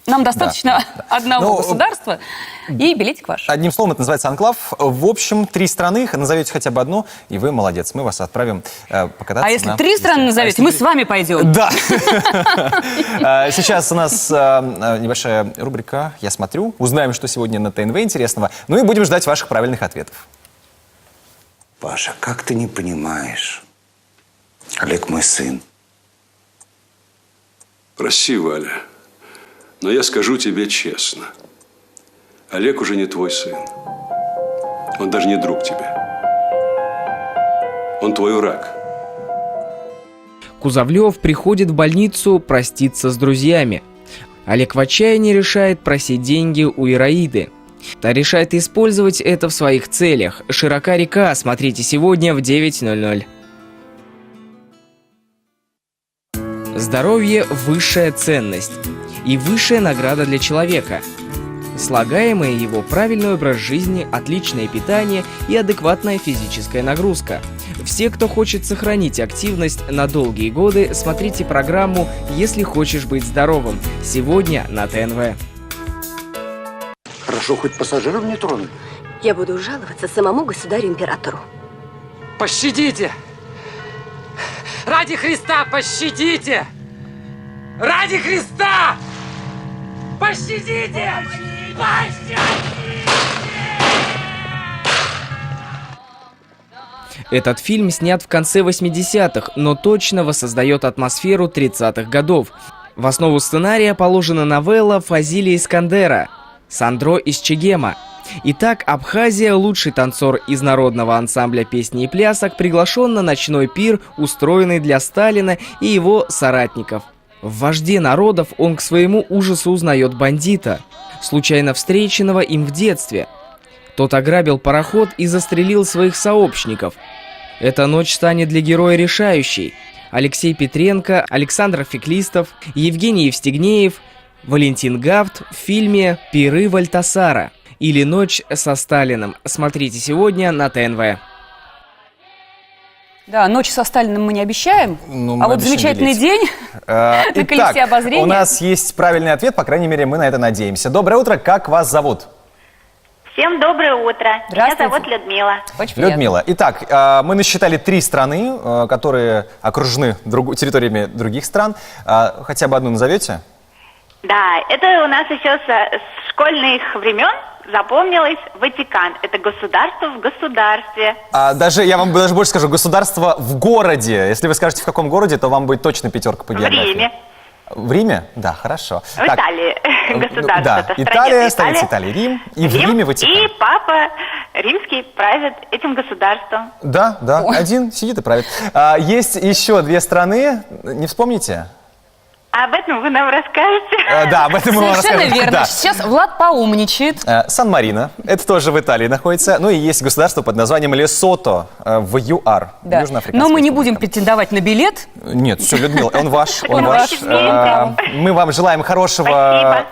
Speaker 2: нам достаточно одного государства, и билетик ваш.
Speaker 1: Одним словом, это называется анклав. В общем, 3 страны, назовете хотя бы одну, и вы молодец. Мы вас отправим покататься.
Speaker 2: А если 3 страны назовете, мы с вами пойдем.
Speaker 1: Да. Сейчас у нас небольшая рубрика «Я смотрю». Узнаем, что сегодня на ТНВ интересного. Ну и будем ждать ваших правильных ответов.
Speaker 15: Паша, как ты не понимаешь? Олег мой сын.
Speaker 16: Прости, Валя, но я скажу тебе честно. Олег уже не твой сын. Он даже не друг тебе. Он твой враг.
Speaker 3: Кузовлев приходит в больницу проститься с друзьями. Олег в отчаянии решает просить деньги у Ираиды. Та решает использовать это в своих целях. «Широка река». Смотрите сегодня в 9:00. Здоровье – высшая ценность и высшая награда для человека. Слагаемое его правильный образ жизни, отличное питание и адекватная физическая нагрузка. Все, кто хочет сохранить активность на долгие годы, смотрите программу «Если хочешь быть здоровым» сегодня на ТНВ.
Speaker 15: Хорошо, хоть пассажиров не тронули.
Speaker 17: Я буду жаловаться самому государю-императору.
Speaker 12: Пощадите! Ради Христа, пощадите! Ради Христа! Пощадите! Пощадите!
Speaker 3: Этот фильм снят в конце 80-х, но точно воссоздает атмосферу 30-х годов. В основу сценария положена новелла Фазилия Искандера «Сандро из Чегема». Итак, Абхазия, лучший танцор из народного ансамбля песни и плясок, приглашен на ночной пир, устроенный для Сталина и его соратников. В вожде народов он к своему ужасу узнает бандита, случайно встреченного им в детстве. Тот ограбил пароход и застрелил своих сообщников. Эта ночь станет для героя решающей. Алексей Петренко, Александр Феклистов, Евгений Евстигнеев, Валентин Гафт в фильме «Пиры Вальтасара» или «Ночь со Сталиным». Смотрите сегодня на ТНВ.
Speaker 2: Да, ночь со Сталиным мы не обещаем, а вот замечательный день на колесе обозрения.
Speaker 1: У нас есть правильный ответ, по крайней мере, мы на это надеемся. Доброе утро, как вас зовут?
Speaker 18: Всем доброе утро. Меня зовут Людмила.
Speaker 1: Людмила. Итак, мы насчитали 3 страны, которые окружены территориями других стран. Хотя бы одну назовете?
Speaker 18: Да, это у нас еще с школьных времен. запомнилось Ватикан. Это государство в государстве.
Speaker 1: Я вам даже больше скажу, государство в городе. Если вы скажете, в каком городе, то вам будет точно 5 по
Speaker 18: В
Speaker 1: географии.
Speaker 18: Риме.
Speaker 1: В Риме? Да, хорошо.
Speaker 18: В Италии государство.
Speaker 1: Да,
Speaker 18: это
Speaker 1: Италия,
Speaker 18: страна
Speaker 1: столица Италии, Рим, и в Риме Ватикан.
Speaker 18: И папа римский правит этим государством.
Speaker 1: Да, один сидит и правит. Есть еще 2 страны, не вспомните?
Speaker 18: Об этом вы нам расскажете.
Speaker 1: Да, об этом мы вам расскажем.
Speaker 2: Совершенно верно.
Speaker 1: Да.
Speaker 2: Сейчас Влад поумничает.
Speaker 1: Сан-Марино, это тоже в Италии находится. Ну и есть государство под названием Лесото в ЮАР,
Speaker 2: Да.
Speaker 1: Южноафриканская
Speaker 2: Но мы не
Speaker 1: республика.
Speaker 2: будем претендовать на билет.
Speaker 1: Нет, все, Людмила, он ваш.
Speaker 2: Он ваш.
Speaker 1: Мы вам желаем хорошего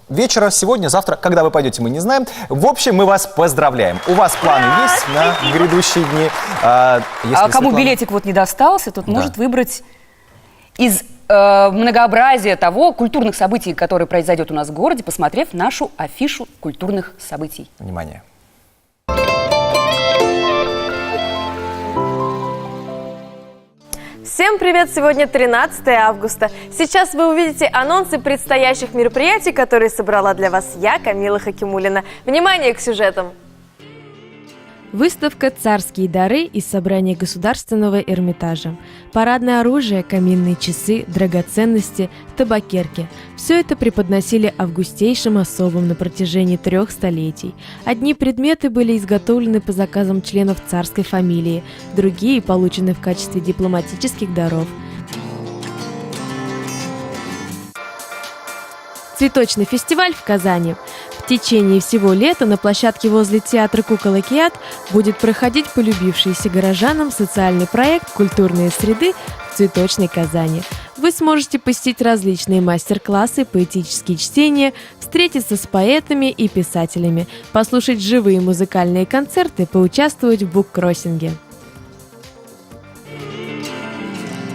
Speaker 1: вечера сегодня, завтра, когда вы пойдете, мы не знаем. В общем, мы вас поздравляем. У вас планы есть на грядущие дни?
Speaker 2: Кому билетик вот не достался, тот может выбрать из многообразия того культурных событий, которые произойдет у нас в городе, посмотрев нашу афишу культурных событий.
Speaker 1: Внимание.
Speaker 10: Всем привет! Сегодня 13 августа. Сейчас вы увидите анонсы предстоящих мероприятий, которые собрала для вас я, Камила Хакимуллина. Внимание к сюжетам!
Speaker 4: Выставка «Царские дары» из собрания Государственного Эрмитажа. Парадное оружие, каминные часы, драгоценности, табакерки – все это преподносили августейшим особам на протяжении 3 столетий. Одни предметы были изготовлены по заказам членов царской фамилии, другие получены в качестве дипломатических даров. Цветочный фестиваль в Казани. В течение всего лета на площадке возле театра «Кукол Океат» будет проходить полюбившийся горожанам социальный проект «Культурные среды» в цветочной Казани. Вы сможете посетить различные мастер-классы, поэтические чтения, встретиться с поэтами и писателями, послушать живые музыкальные концерты, поучаствовать в буккроссинге.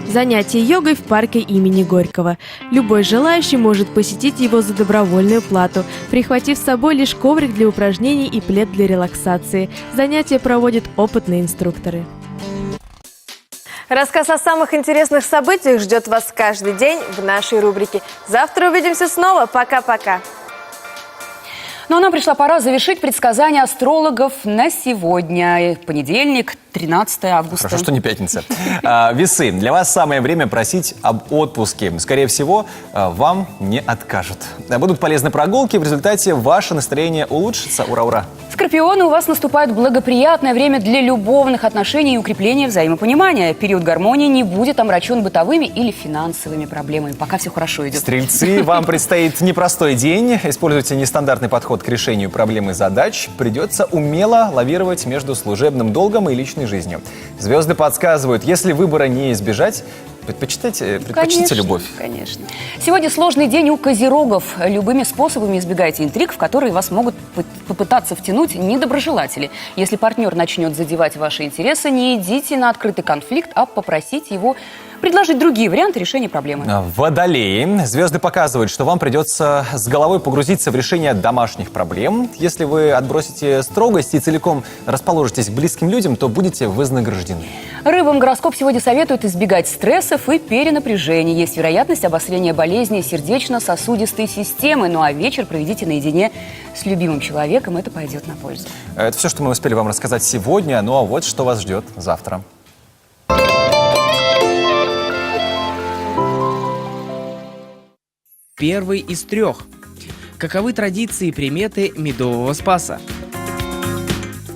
Speaker 4: Занятие йогой в парке имени Горького. Любой желающий может посетить его за добровольную плату, прихватив с собой лишь коврик для упражнений и плед для релаксации. Занятия проводят опытные инструкторы.
Speaker 10: Рассказ о самых интересных событиях ждет вас каждый день в нашей рубрике. Завтра увидимся снова. Пока-пока.
Speaker 2: Ну а нам пришла пора завершить предсказания астрологов на сегодня. Понедельник, 13 августа.
Speaker 1: Хорошо, что не пятница. Весы. Для вас самое время просить об отпуске. Скорее всего, вам не откажут. Будут полезны прогулки. В результате ваше настроение улучшится. Ура-ура!
Speaker 2: Скорпионы, у вас наступает благоприятное время для любовных отношений и укрепления взаимопонимания. Период гармонии не будет омрачен бытовыми или финансовыми проблемами. Пока все хорошо идет.
Speaker 1: Стрельцы, вам предстоит непростой день. Используйте нестандартный подход к решению проблем и задач. Придется умело лавировать между служебным долгом и личной жизнью. Звезды подсказывают, если выбора не избежать, предпочтите любовь.
Speaker 2: Конечно. Сегодня сложный день у козерогов. Любыми способами избегайте интриг, в которые вас могут попытаться втянуть недоброжелатели. Если партнер начнет задевать ваши интересы, не идите на открытый конфликт, а попросите его предложить другие варианты решения проблемы.
Speaker 1: Водолеи. Звезды показывают, что вам придется с головой погрузиться в решение домашних проблем. Если вы отбросите строгость и целиком расположитесь к близким людям, то будете вознаграждены.
Speaker 2: Рыбам гороскоп сегодня советует избегать стрессов и перенапряжения. Есть вероятность обострения болезней сердечно-сосудистой системы. Ну а вечер проведите наедине с любимым человеком. Это пойдет на пользу.
Speaker 1: Это все, что мы успели вам рассказать сегодня. Ну а вот что вас ждет завтра.
Speaker 3: Первый из 3. Каковы традиции и приметы медового спаса?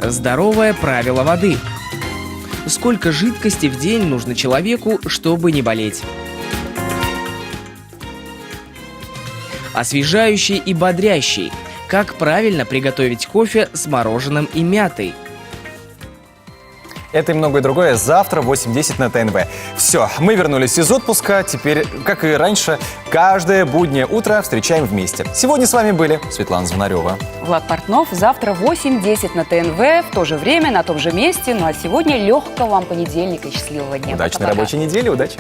Speaker 3: Здоровое правило воды. Сколько жидкости в день нужно человеку, чтобы не болеть? Освежающий и бодрящий. Как правильно приготовить кофе с мороженым и мятой?
Speaker 1: Это и многое другое завтра в 8:10 на ТНВ. Все, мы вернулись из отпуска. Теперь, как и раньше, каждое буднее утро встречаем вместе. Сегодня с вами были Светлана Звонарева,
Speaker 2: Влад Портнов. Завтра в 8:10 на ТНВ. В то же время, на том же месте. Ну а сегодня легкого вам понедельника и счастливого дня.
Speaker 1: Удачной рабочей недели, удачи!